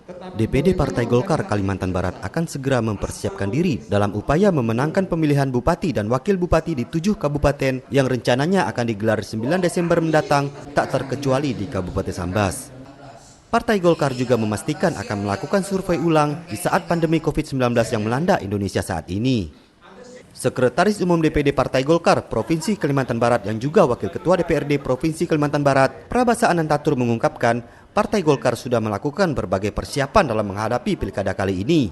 DPD Partai Golkar Kalimantan Barat akan segera mempersiapkan diri dalam upaya memenangkan pemilihan bupati dan wakil bupati di 7 kabupaten yang rencananya akan digelar 9 Desember mendatang, tak terkecuali di Kabupaten Sambas. Partai Golkar juga memastikan akan melakukan survei ulang di saat pandemi COVID-19 yang melanda Indonesia saat ini. Sekretaris Umum DPD Partai Golkar Provinsi Kalimantan Barat yang juga Wakil Ketua DPRD Provinsi Kalimantan Barat, Prabasa Anantatur mengungkapkan, Partai Golkar sudah melakukan berbagai persiapan dalam menghadapi pilkada kali ini.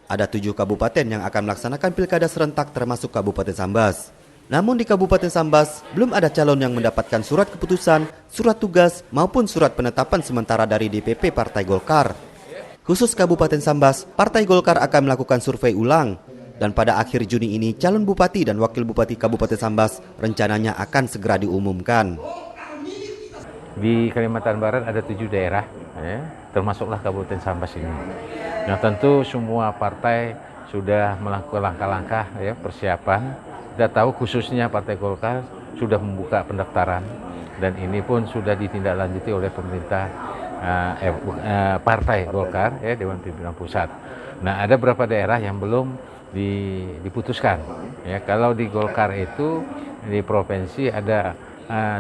Ada 7 kabupaten yang akan melaksanakan pilkada serentak termasuk Kabupaten Sambas. Namun di Kabupaten Sambas, belum ada calon yang mendapatkan surat keputusan, surat tugas, maupun surat penetapan sementara dari DPP Partai Golkar. Khusus Kabupaten Sambas, Partai Golkar akan melakukan survei ulang. Dan pada akhir Juni ini, calon bupati dan wakil bupati Kabupaten Sambas rencananya akan segera diumumkan. Di Kalimantan Barat ada 7 daerah, termasuklah Kabupaten Sambas ini. Nah tentu semua partai sudah melakukan langkah-langkah persiapan. Kita tahu khususnya Partai Golkar sudah membuka pendaftaran dan ini pun sudah ditindaklanjuti oleh pemerintah Partai Golkar, Dewan Pimpinan Pusat. Nah ada beberapa daerah yang belum diputuskan. Kalau di Golkar itu di provinsi ada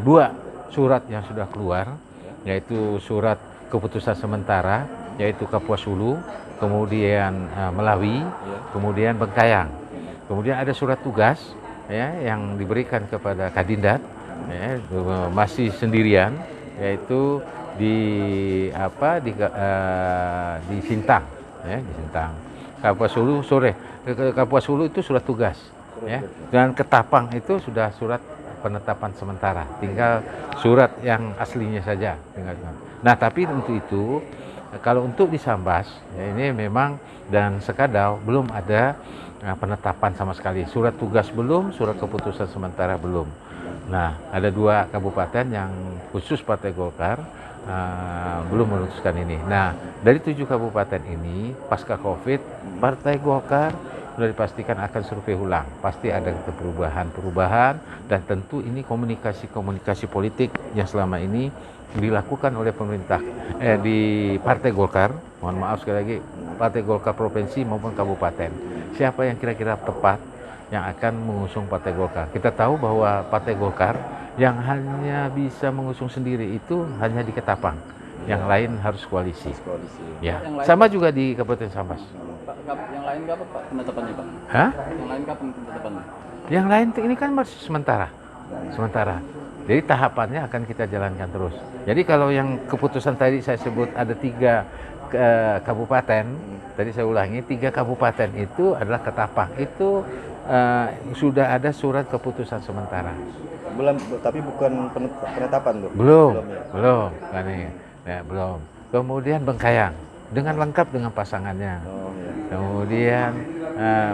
2 surat yang sudah keluar, yaitu surat keputusan sementara, yaitu Kapuas Hulu, kemudian Melawi, kemudian Bengkayang. Kemudian ada surat tugas yang diberikan kepada Kadindat, masih sendirian, yaitu di Sintang, di Sintang. Kapuas Hulu itu surat tugas, dan Ketapang itu sudah surat penetapan sementara, tinggal surat yang aslinya saja. Nah, tapi untuk itu, kalau untuk di Sambas, ini memang dan Sekadau belum ada penetapan sama sekali. Surat tugas belum, surat keputusan sementara belum. Nah, ada 2 kabupaten yang khusus Partai Golkar belum memutuskan ini. Nah, dari 7 kabupaten ini, pasca COVID, Partai Golkar sudah dipastikan akan survei ulang. Pasti ada perubahan dan tentu ini komunikasi politik yang selama ini dilakukan oleh pemerintah di Partai Golkar. Mohon maaf sekali lagi, Partai Golkar provinsi maupun kabupaten. Siapa yang kira-kira tepat yang akan mengusung Partai Golkar? Kita tahu bahwa Partai Golkar yang hanya bisa mengusung sendiri itu hanya di Ketapang. Yang lain harus koalisi. Ya, sama juga di Kabupaten Sambas. Yang lain kapan Pak penetapannya Pak? Hah? Yang lain kapan penetapannya? Yang lain ini kan masih sementara. Jadi tahapannya akan kita jalankan terus. Jadi kalau yang keputusan tadi saya sebut ada 3 kabupaten, tadi saya ulangi 3 kabupaten itu adalah Ketapang. Itu sudah ada surat keputusan sementara. Belum, tapi bukan penetapan tuh? Belum. Belum. Kemudian Bengkayang dengan lengkap dengan pasangannya. Kemudian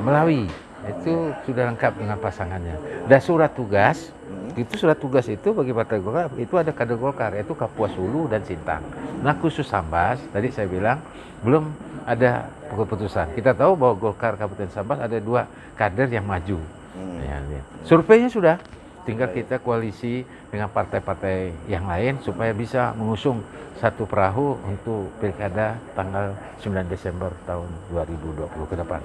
Melawi itu sudah lengkap dengan pasangannya. Dan surat tugas itu bagi Partai Golkar itu ada kader Golkar, yaitu Kapuas Hulu dan Sintang. Nah khusus Sambas tadi saya bilang belum ada keputusan. Kita tahu bahwa Golkar Kabupaten Sambas ada 2 kader yang maju. Surveinya sudah, tinggal kita koalisi dengan partai-partai yang lain supaya bisa mengusung satu perahu untuk pilkada tanggal 9 Desember tahun 2020 ke depan.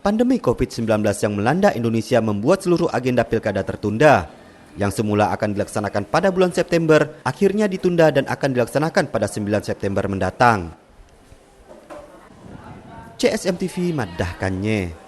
Pandemi COVID-19 yang melanda Indonesia membuat seluruh agenda pilkada tertunda. Yang semula akan dilaksanakan pada bulan September, akhirnya ditunda dan akan dilaksanakan pada 9 September mendatang. CSM TV madahkannya.